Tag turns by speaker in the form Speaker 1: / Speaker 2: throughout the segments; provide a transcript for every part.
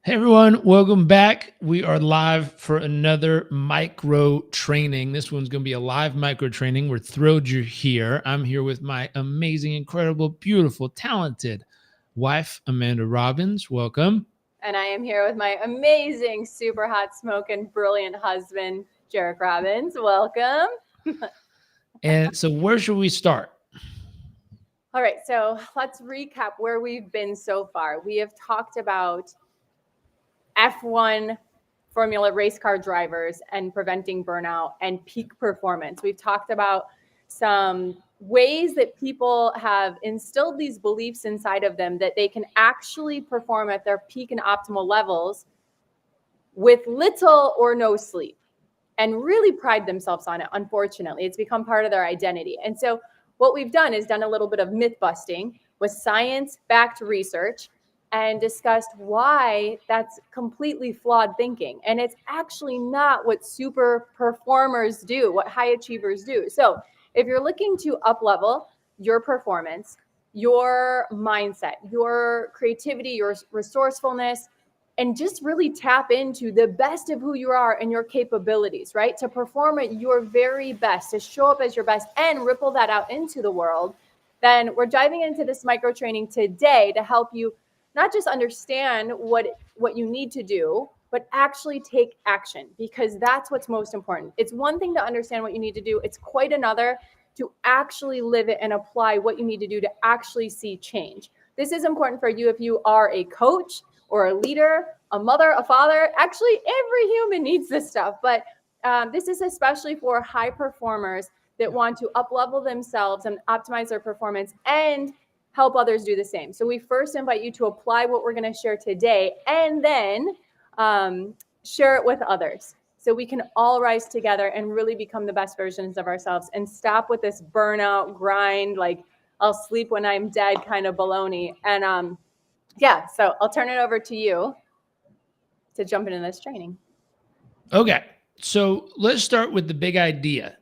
Speaker 1: Hey everyone, welcome back. We are live for another micro training. This one's going to be a live micro training. We're thrilled you're here. I'm here with my amazing, incredible, beautiful, talented wife, Amanda Robbins. Welcome.
Speaker 2: And I am here with my amazing, super hot smoking, brilliant husband, Jarek Robbins. Welcome.
Speaker 1: And so, where should we start?
Speaker 2: All right, so let's recap where we've been so far. We have talked about F1 Formula race car drivers and preventing burnout and peak performance. We've talked about some ways that people have instilled these beliefs inside of them that they can actually perform at their peak and optimal levels with little or no sleep and really pride themselves on it. Unfortunately, it's become part of their identity. And so what we've done is done a little bit of myth busting with science-backed research and discussed why that's completely flawed thinking. And it's actually not what super performers do, what high achievers do. So if you're looking to up-level your performance, your mindset, your creativity, your resourcefulness, and just really tap into the best of who you are and your capabilities, right? To perform at your very best, to show up as your best and ripple that out into the world, then we're diving into this micro training today to help you not just understand what you need to do, but actually take action, because that's what's most important. It's one thing to understand what you need to do. It's quite another to actually live it and apply what you need to do to actually see change. This is important for you if you are a coach or a leader, a mother, a father. Actually, every human needs this stuff, but this is especially for high performers that want to up-level themselves and optimize their performance and help others do the same. So we first invite you to apply what we're going to share today and then share it with others so we can all rise together and really become the best versions of ourselves and stop with this burnout grind, like I'll sleep when I'm dead kind of baloney. And yeah, so I'll turn it over to you to jump into this training.
Speaker 1: Okay, so let's start with the big idea.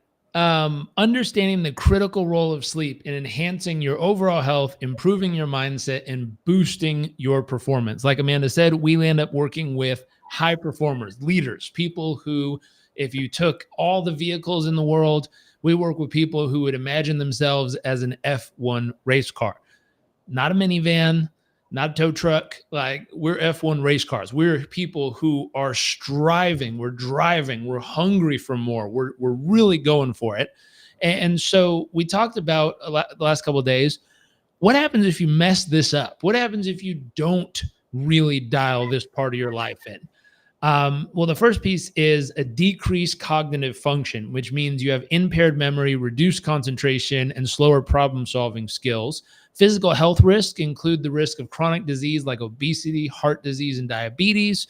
Speaker 1: Understanding the critical role of sleep in enhancing your overall health, improving your mindset, and boosting your performance. Like Amanda said, we end up working with high performers, leaders, people who, if you took all the vehicles in the world, we work with people who would imagine themselves as an F1 race car, not a minivan, not a tow truck. Like, we're F1 race cars. We're people who are striving, we're driving, we're hungry for more. We're really going for it. And so we talked about the last couple of days, what happens if you mess this up? What happens if you don't really dial this part of your life in? Well, the first piece is a decreased cognitive function, which means you have impaired memory, reduced concentration, and slower problem-solving skills. Physical health risks include the risk of chronic disease like obesity, heart disease, and diabetes.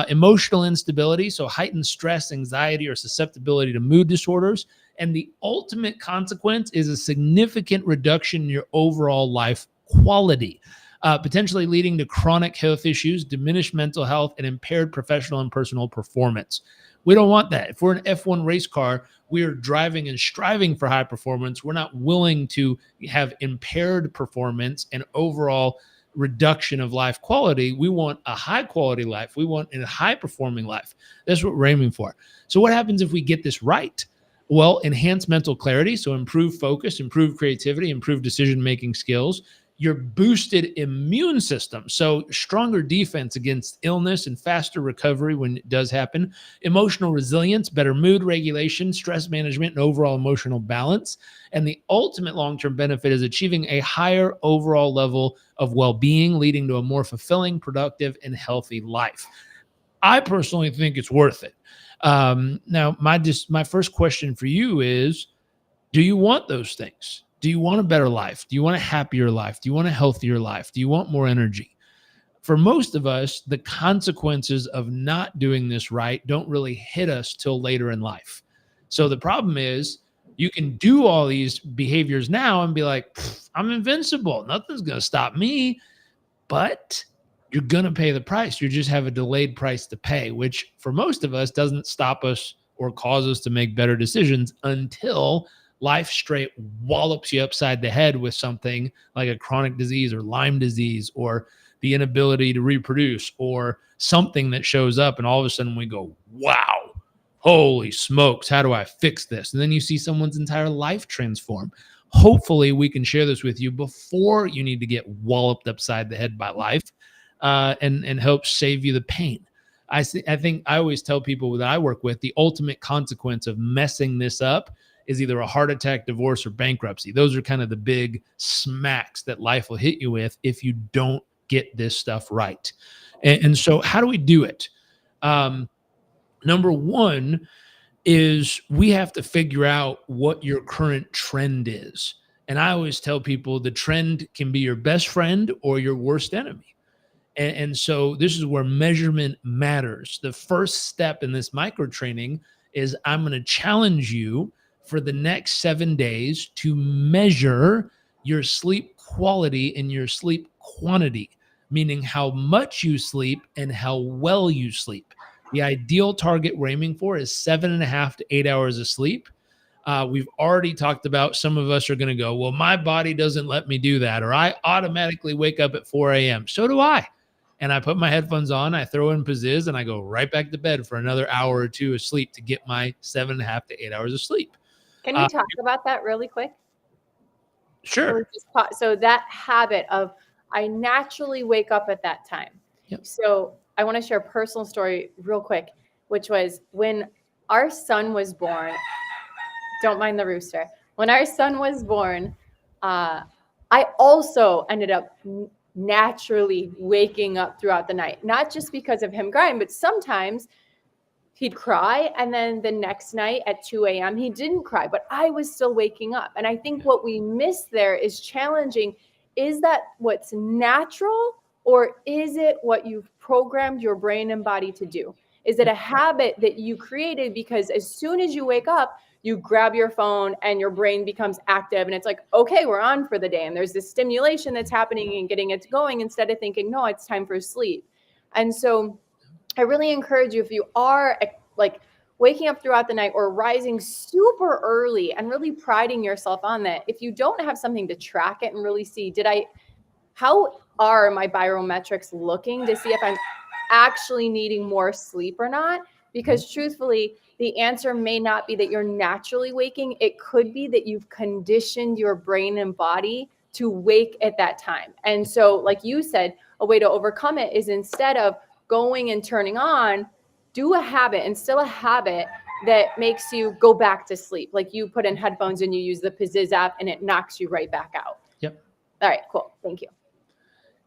Speaker 1: Emotional instability, so heightened stress, anxiety, or susceptibility to mood disorders. And the ultimate consequence is a significant reduction in your overall life quality, potentially leading to chronic health issues, diminished mental health, and impaired professional and personal performance. We don't want that. If we're an F1 race car, we are driving and striving for high performance. We're not willing to have impaired performance and overall reduction of life quality. We want a high quality life. We want a high performing life. That's what we're aiming for. So what happens if we get this right? Well, enhance mental clarity. So improve focus, improve creativity, improve decision-making skills. Your boosted immune system, so stronger defense against illness and faster recovery when it does happen. Emotional resilience, better mood regulation, stress management, and overall emotional balance. And the ultimate long-term benefit is achieving a higher overall level of well-being, leading to a more fulfilling, productive, and healthy life. I personally think it's worth it. Now, my first question for you is, do you want those things? Do you want a better life? Do you want a happier life? Do you want a healthier life? Do you want more energy? For most of us, the consequences of not doing this right don't really hit us till later in life. So the problem is, you can do all these behaviors now and be like, I'm invincible. Nothing's going to stop me. But you're going to pay the price. You just have a delayed price to pay, which for most of us doesn't stop us or cause us to make better decisions until life straight wallops you upside the head with something like a chronic disease or Lyme disease or the inability to reproduce, or something that shows up, and all of a sudden we go, wow, holy smokes, how do I fix this? And then you see someone's entire life transform. Hopefully we can share this with you before you need to get walloped upside the head by life, and help save you the pain. I think I always tell people that I work with, the ultimate consequence of messing this up is either a heart attack, divorce, or bankruptcy. Those are kind of the big smacks that life will hit you with if you don't get this stuff right. And so how do we do it? Number one is we have to figure out what your current trend is. And I always tell people the trend can be your best friend or your worst enemy. And so this is where measurement matters. The first step in this micro training is I'm going to challenge you for the next 7 days to measure your sleep quality and your sleep quantity, meaning how much you sleep and how well you sleep. The ideal target we're aiming for is 7.5 to 8 hours of sleep. We've already talked about, some of us are going to go, well, my body doesn't let me do that, or I automatically wake up at 4 a.m. So do I. And I put my headphones on, I throw in Pizziz, and I go right back to bed for another hour or two of sleep to get my 7.5 to 8 hours of sleep.
Speaker 2: Can you talk about that really quick?
Speaker 1: Sure.
Speaker 2: So that habit of, I naturally wake up at that time.
Speaker 1: Yep.
Speaker 2: So I want to share a personal story real quick, which was when our son was born. Don't mind the rooster. When our son was born, I also ended up naturally waking up throughout the night, not just because of him crying, but sometimes he'd cry, and then the next night at 2 a.m. he didn't cry, but I was still waking up. And I think what we miss there is challenging, is that what's natural, or is it what you've programmed your brain and body to do? Is it a habit that you created because as soon as you wake up, you grab your phone and your brain becomes active and it's like, okay, we're on for the day. And there's this stimulation that's happening and getting it going instead of thinking, no, it's time for sleep. And so I really encourage you, if you are like waking up throughout the night or rising super early and really priding yourself on that, if you don't have something to track it and really see, how are my biometrics looking to see if I'm actually needing more sleep or not? Because truthfully, the answer may not be that you're naturally waking. It could be that you've conditioned your brain and body to wake at that time. And so, like you said, a way to overcome it is, instead of going and turning on, do a habit, instill a habit that makes you go back to sleep. Like you put in headphones and you use the Pizziz app and it knocks you right back out.
Speaker 1: Yep.
Speaker 2: All right, cool. Thank you.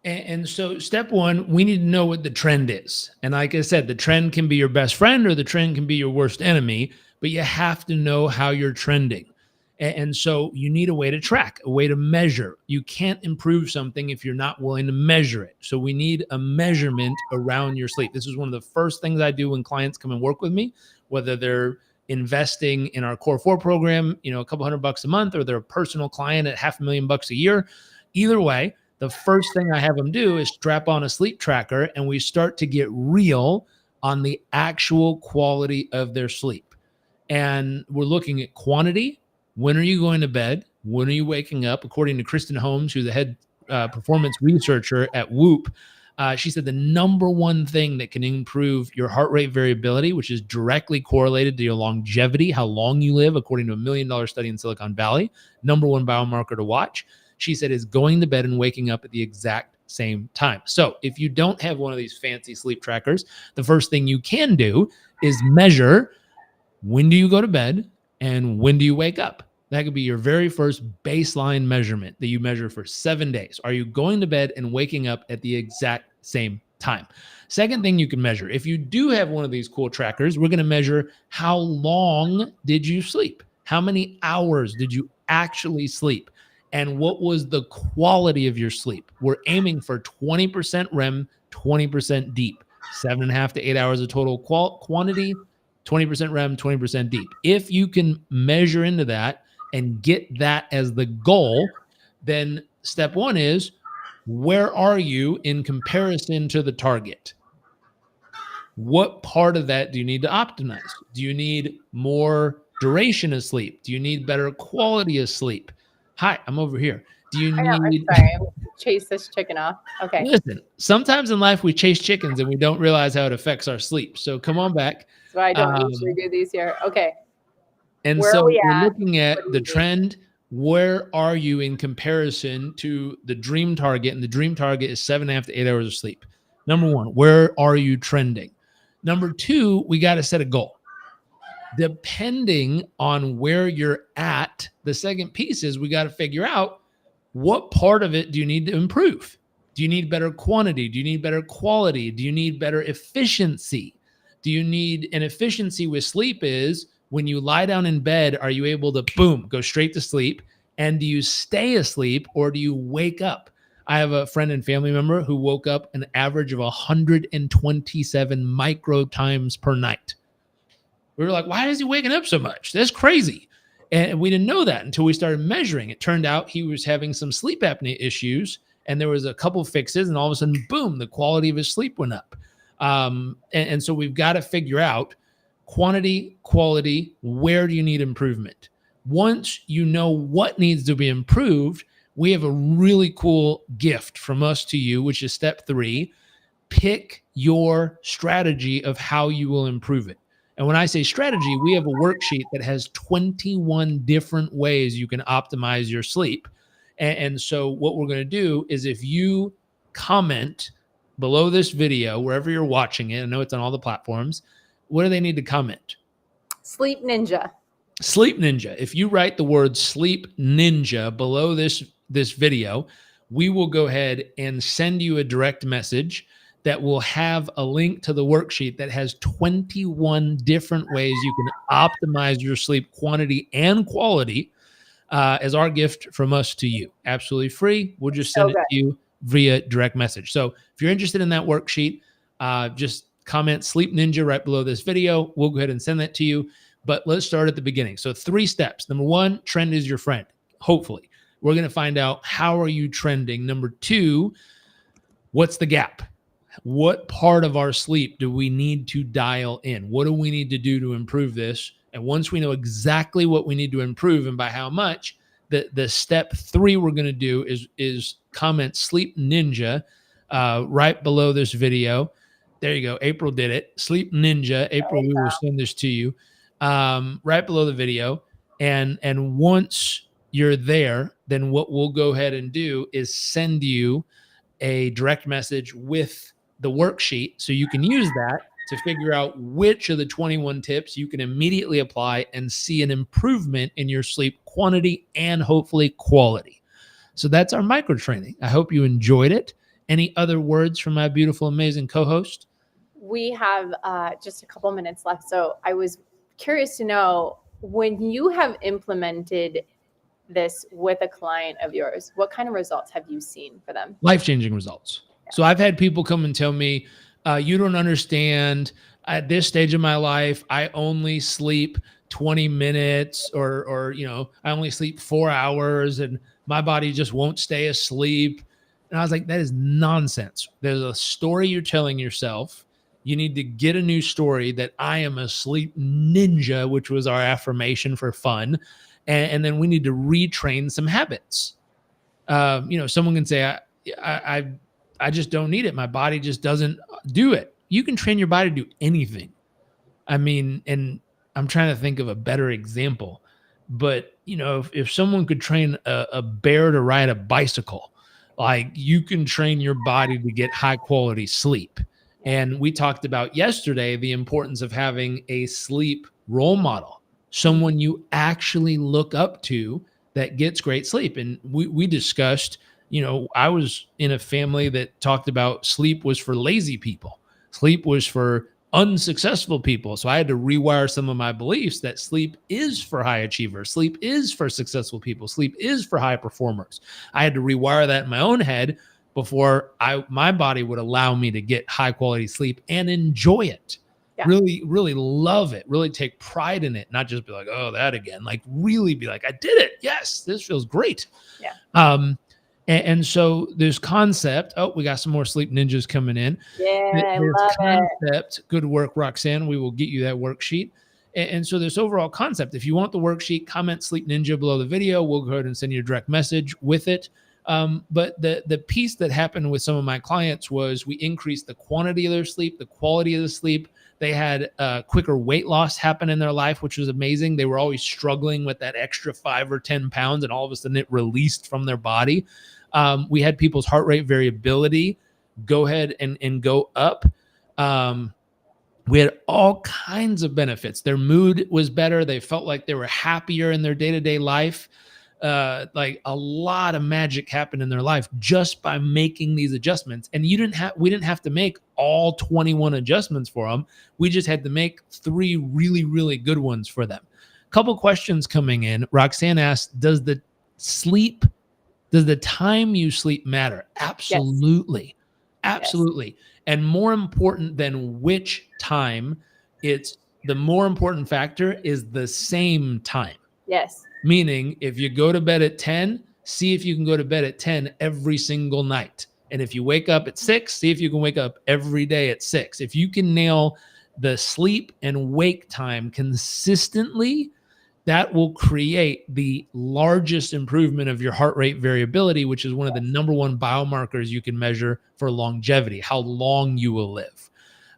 Speaker 1: And so step one, we need to know what the trend is. And like I said, the trend can be your best friend or the trend can be your worst enemy, but you have to know how you're trending. And so you need a way to track, a way to measure. You can't improve something if you're not willing to measure it. So we need a measurement around your sleep. This is one of the first things I do when clients come and work with me, whether they're investing in our Core 4 program, a couple $100 a month, or they're a personal client at $500,000 a year. Either way, the first thing I have them do is strap on a sleep tracker, and we start to get real on the actual quality of their sleep. And we're looking at quantity. When are you going to bed? When are you waking up? According to Kristen Holmes, who's the head performance researcher at Whoop, she said the number one thing that can improve your heart rate variability, which is directly correlated to your longevity, how long you live, according to $1 million study in Silicon Valley, number one biomarker to watch, she said, is going to bed and waking up at the exact same time. So if you don't have one of these fancy sleep trackers, the first thing you can do is measure, when do you go to bed and when do you wake up? That could be your very first baseline measurement that you measure for 7 days. Are you going to bed and waking up at the exact same time? Second thing you can measure, if you do have one of these cool trackers, we're going to measure, how long did you sleep? How many hours did you actually sleep? And what was the quality of your sleep? We're aiming for 20% REM, 20% deep, 7.5 to 8 hours of total quantity, 20% REM, 20% deep. If you can measure into that and get that as the goal, then step one is, where are you in comparison to the target? What part of that do you need to optimize? Do you need more duration of sleep? Do you need better quality of sleep? Hi, I'm over here. Do you
Speaker 2: I know. I'm
Speaker 1: need,
Speaker 2: sorry. I'm chase this chicken off. Okay.
Speaker 1: listen, sometimes in life we chase chickens and we don't realize how it affects our sleep. So come on back.
Speaker 2: That's why I don't usually
Speaker 1: Um,
Speaker 2: do these here. Okay.
Speaker 1: and
Speaker 2: Where are
Speaker 1: so
Speaker 2: we
Speaker 1: we're
Speaker 2: at?
Speaker 1: looking
Speaker 2: What
Speaker 1: at
Speaker 2: do
Speaker 1: the
Speaker 2: you need?
Speaker 1: trend. Where are you in comparison to the dream target? And the dream target is 7.5 to 8 hours of sleep. Number one, where are you trending? Number two, we got to set a goal. Depending on where you're at, the second piece is we got to figure out what part of it do you need to improve? Do you need better quantity? Do you need better quality? Do you need better efficiency? Do you need an efficiency with sleep is when you lie down in bed, are you able to boom, go straight to sleep? And do you stay asleep or do you wake up? I have a friend and family member who woke up an average of 127 micro times per night. We were like, why is he waking up so much? That's crazy. And we didn't know that until we started measuring. It turned out he was having some sleep apnea issues, and there was a couple fixes, and all of a sudden, boom, the quality of his sleep went up. And so we've got to figure out quantity, quality, where do you need improvement? Once you know what needs to be improved, we have a really cool gift from us to you, which is step 3. Pick your strategy of how you will improve it. And when I say strategy, we have a worksheet that has 21 different ways you can optimize your sleep. And so what we're going to do is if you comment below this video, wherever you're watching it, I know it's on all the platforms, what do they need to comment?
Speaker 2: Sleep Ninja.
Speaker 1: Sleep Ninja. If you write the word Sleep Ninja below this video, we will go ahead and send you a direct message that will have a link to the worksheet that has 21 different ways you can optimize your sleep quantity and quality as our gift from us to you. Absolutely free. We'll just send it to you via direct message. So if you're interested in that worksheet, just comment Sleep Ninja right below this video. We'll go ahead and send that to you. But let's start at the beginning. So 3 steps. Number 1, trend is your friend. Hopefully. We're going to find out how are you trending. Number 2, what's the gap? What part of our sleep do we need to dial in? What do we need to do to improve this? And once we know exactly what we need to improve and by how much, the step 3 we're going to do is comment Sleep Ninja right below this video. There you go. April did it. Sleep Ninja. April, we will send this to you right below the video. And once you're there, then what we'll go ahead and do is send you a direct message with the worksheet so you can use that to figure out which of the 21 tips you can immediately apply and see an improvement in your sleep quantity and hopefully quality. So that's our micro training. I hope you enjoyed it. Any other words from my beautiful, amazing co-host?
Speaker 2: We have just a couple minutes left. So I was curious to know, when you have implemented this with a client of yours, what kind of results have you seen for them?
Speaker 1: Life-changing results. Yeah. So I've had people come and tell me, you don't understand, at this stage of my life, I only sleep 20 minutes or I only sleep 4 hours and my body just won't stay asleep. And I was like, that is nonsense. There's a story you're telling yourself. You need to get a new story that I am a sleep ninja, which was our affirmation for fun. And then we need to retrain some habits. Someone can say, I just don't need it. My body just doesn't do it. You can train your body to do anything. I mean, and I'm trying to think of a better example, but if someone could train a bear to ride a bicycle, like you can train your body to get high quality sleep. And we talked about yesterday the importance of having a sleep role model, someone you actually look up to that gets great sleep. And we discussed, I was in a family that talked about sleep was for lazy people. Sleep was for unsuccessful people. So I had to rewire some of my beliefs that sleep is for high achievers. Sleep is for successful people. Sleep is for high performers. I had to rewire that in my own head before my body would allow me to get high quality sleep and enjoy it. Yeah. Really, really love it. Really take pride in it. Not just be like, oh, that again. Like really be like, I did it. Yes, this feels great.
Speaker 2: Yeah.
Speaker 1: And so there's concept. Oh, we got some more sleep ninjas coming in.
Speaker 2: Yeah, there's
Speaker 1: concept. It. Good work, Roxanne. We will get you that worksheet. And so this overall concept, if you want the worksheet, comment Sleep Ninja below the video. We'll go ahead and send you a direct message with it. But the piece that happened with some of my clients was we increased the quantity of their sleep, the quality of the sleep. They had quicker weight loss happen in their life, which was amazing. They were always struggling with that extra 5 or 10 pounds, and all of a sudden it released from their body. We had people's heart rate variability go ahead and go up. We had all kinds of benefits. Their mood was better. They felt like they were happier in their day-to-day life. Like a lot of magic happened in their life just by making these adjustments. And we didn't have to make all 21 adjustments for them. We just had to make 3 really, really good ones for them. Couple questions coming in. Roxanne asked, does the time you sleep matter? Absolutely. Yes. Absolutely. Yes. And more important than which time, the more important factor is the same time.
Speaker 2: Yes.
Speaker 1: Meaning, if you go to bed at 10, see if you can go to bed at 10 every single night. And if you wake up at 6, see if you can wake up every day at 6. If you can nail the sleep and wake time consistently, that will create the largest improvement of your heart rate variability, which is one of the number one biomarkers you can measure for longevity, how long you will live.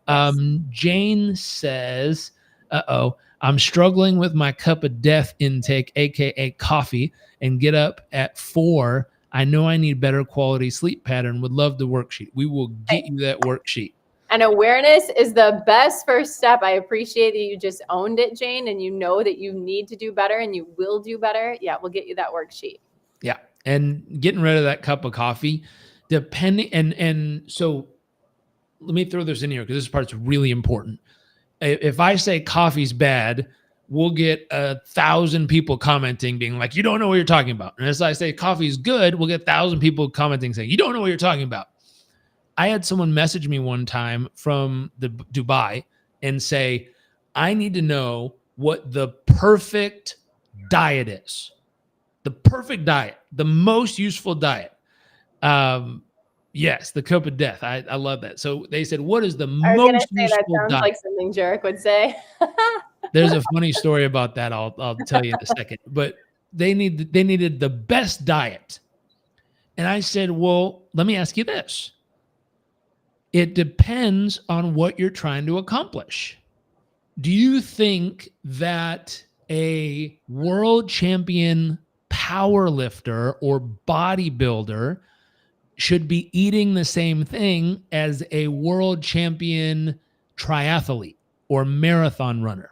Speaker 1: Yes. Jane says, I'm struggling with my cup of death intake, AKA coffee, and get up at 4. I know I need better quality sleep pattern. Would love the worksheet. We will get you that worksheet.
Speaker 2: And awareness is the best first step. I appreciate that you just owned it, Jane, and you know that you need to do better and you will do better. Yeah, we'll get you that worksheet.
Speaker 1: Yeah. And getting rid of that cup of coffee, depending, and so let me throw this in here because this part's really important. If I say coffee's bad, we'll get 1,000 people commenting being like, you don't know what you're talking about. And as I say coffee's good, we'll get 1,000 people commenting saying, you don't know what you're talking about. I had someone message me one time from Dubai and say, I need to know what the perfect diet is. The perfect diet, the most useful diet. Yes, the cup of death. I love that. So they said, what is the most useful
Speaker 2: that sounds
Speaker 1: diet?
Speaker 2: Like something Jarek would say.
Speaker 1: There's a funny story about that. I'll tell you in a second. But they needed the best diet. And I said, well, let me ask you this. It depends on what you're trying to accomplish. Do you think that a world champion power lifter or bodybuilder should be eating the same thing as a world champion triathlete or marathon runner?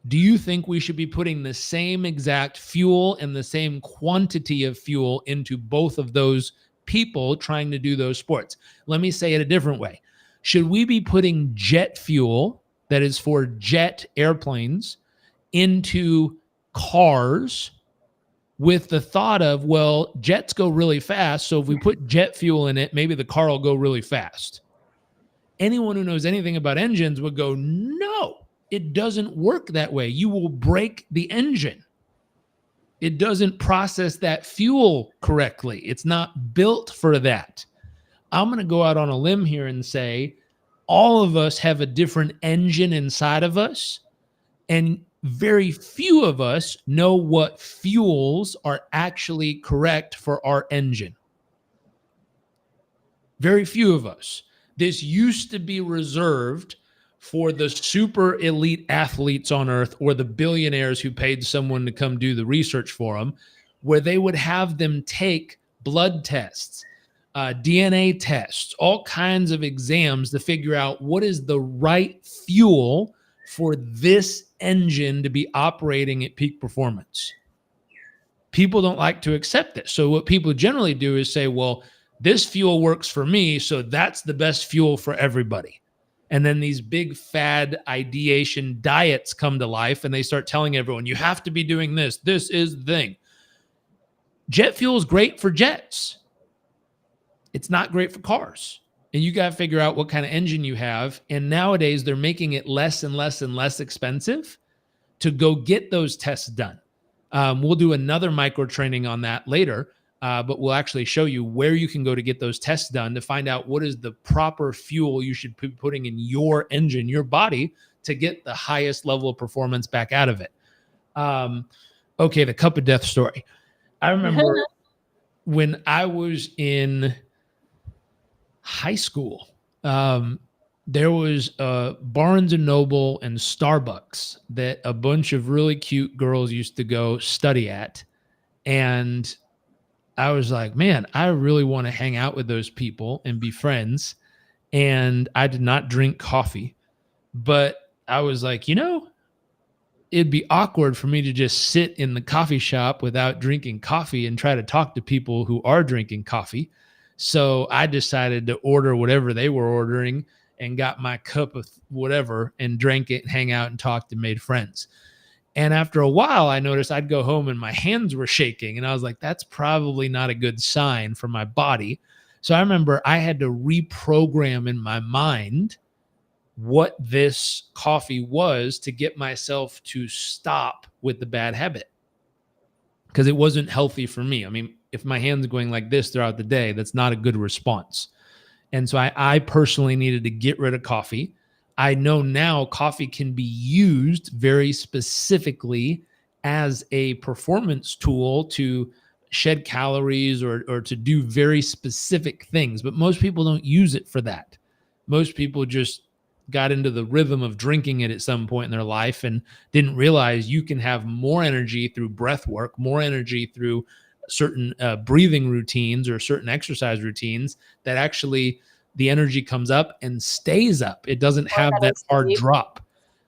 Speaker 1: Do you think we should be putting the same exact fuel and the same quantity of fuel into both of those people trying to do those sports? Let me say it a different way. Should we be putting jet fuel that is for jet airplanes into cars with the thought of, well, jets go really fast, so if we put jet fuel in it, maybe the car will go really fast? Anyone who knows anything about engines would go, no, it doesn't work that way. You will break the engine. It doesn't process that fuel correctly. It's not built for that. I'm going to go out on a limb here and say all of us have a different engine inside of us, and very few of us know what fuels are actually correct for our engine. Very few of us. This used to be reserved for the super elite athletes on earth or the billionaires who paid someone to come do the research for them, where they would have them take blood tests, DNA tests, all kinds of exams to figure out what is the right fuel for this engine to be operating at peak performance. People don't like to accept this. So what people generally do is say, well, this fuel works for me, so that's the best fuel for everybody. And then these big fad ideation diets come to life and they start telling everyone, you have to be doing this. This is the thing. Jet fuel is great for jets. It's not great for cars. And you got to figure out what kind of engine you have. And nowadays they're making it less and less and less expensive to go get those tests done. We'll do another micro training on that later. But we'll actually show you where you can go to get those tests done to find out what is the proper fuel you should be putting in your engine, your body, to get the highest level of performance back out of it. Okay, the cup of death story. I remember when I was in high school, there was Barnes and Noble and Starbucks that a bunch of really cute girls used to go study at. And I was like, man, I really want to hang out with those people and be friends. And I did not drink coffee, but I was like, it'd be awkward for me to just sit in the coffee shop without drinking coffee and try to talk to people who are drinking coffee. So I decided to order whatever they were ordering and got my cup of whatever and drank it and hang out and talked and made friends. And after a while, I noticed I'd go home and my hands were shaking. And I was like, that's probably not a good sign for my body. So I remember I had to reprogram in my mind what this coffee was to get myself to stop with the bad habit, because it wasn't healthy for me. I mean, if my hand's going like this throughout the day, that's not a good response. And so I personally needed to get rid of coffee. I know now coffee can be used very specifically as a performance tool to shed calories or to do very specific things, but most people don't use it for that. Most people just got into the rhythm of drinking it at some point in their life and didn't realize you can have more energy through breath work, more energy through certain breathing routines or certain exercise routines, that actually the energy comes up and stays up. It doesn't have that hard drop.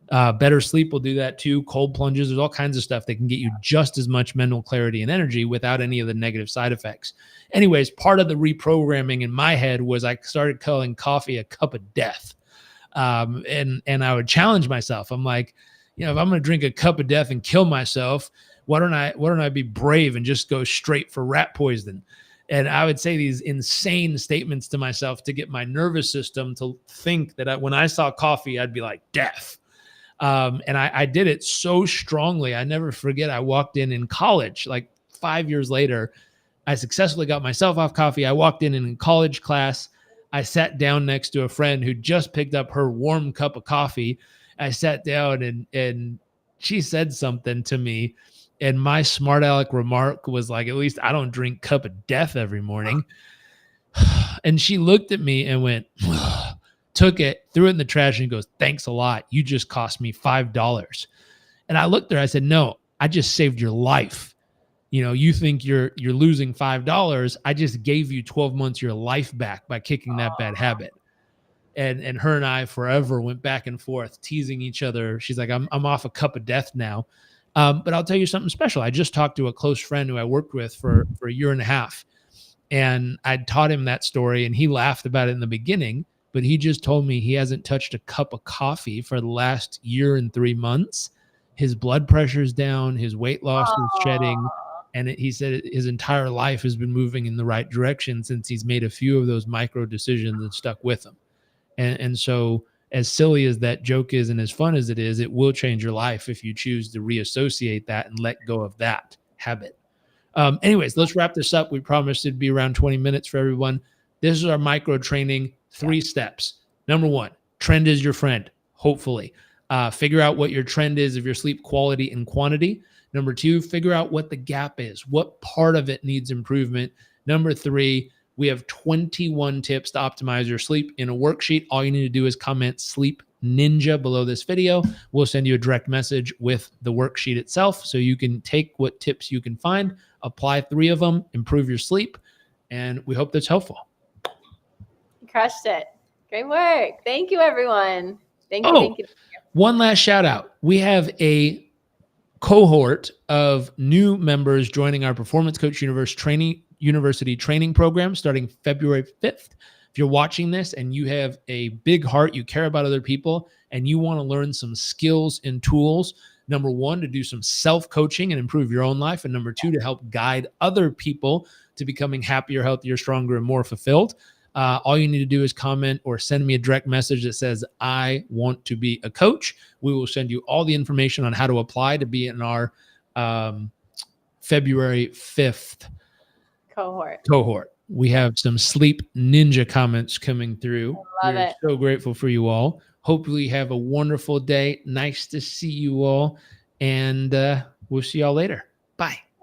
Speaker 1: Better sleep will do that too. Cold plunges, there's all kinds of stuff that can get you just as much mental clarity and energy without any of the negative side effects. Anyways, part of the reprogramming in my head was I started calling coffee a cup of death. And I would challenge myself. I'm like, if I'm going to drink a cup of death and kill myself, why don't I be brave and just go straight for rat poison? And I would say these insane statements to myself to get my nervous system to think that when I saw coffee, I'd be like death. And I did it so strongly. I never forget. I walked in college, like 5 years later, I successfully got myself off coffee. I walked in college class. I sat down next to a friend who just picked up her warm cup of coffee. I sat down and she said something to me. And my smart aleck remark was like, at least I don't drink cup of death every morning. And she looked at me and went, took it, threw it in the trash and goes, thanks a lot. You just cost me $5. And I looked at her, I said, no, I just saved your life. You think you're losing $5. I just gave you 12 months of your life back by kicking that bad habit. And her and I forever went back and forth teasing each other. She's like, I'm off a cup of death now. But I'll tell you something special. I just talked to a close friend who I worked with for a year and a half. And I taught him that story and he laughed about it in the beginning, but he just told me he hasn't touched a cup of coffee for the last year and 3 months. His blood pressure's down, his weight loss is shedding. And he said his entire life has been moving in the right direction since he's made a few of those micro decisions and stuck with them. And so as silly as that joke is and as fun as it is, it will change your life if you choose to reassociate that and let go of that habit. Anyways, let's wrap this up. We promised it'd be around 20 minutes for everyone. This is our micro training, 3 steps. Number 1, trend is your friend, hopefully. Figure out what your trend is of your sleep quality and quantity. Number 2, figure out what the gap is. What part of it needs improvement? Number 3, we have 21 tips to optimize your sleep in a worksheet. All you need to do is comment Sleep Ninja below this video. We'll send you a direct message with the worksheet itself so you can take what tips you can find, apply 3 of them, improve your sleep, and we hope that's helpful.
Speaker 2: You crushed it. Great work. Thank you, everyone. Thank you.
Speaker 1: One last shout out. We have a cohort of new members joining our Performance Coach University training program starting February 5th. If you're watching this and you have a big heart, you care about other people, and you want to learn some skills and tools, number 1, to do some self-coaching and improve your own life, and number 2, to help guide other people to becoming happier, healthier, stronger, and more fulfilled, all you need to do is comment or send me a direct message that says, I want to be a coach. We will send you all the information on how to apply to be in our February 5th cohort. We have some Sleep Ninja comments coming through. We're so grateful for you all. Hopefully you have a wonderful day. Nice to see you all. And we'll see y'all later. Bye.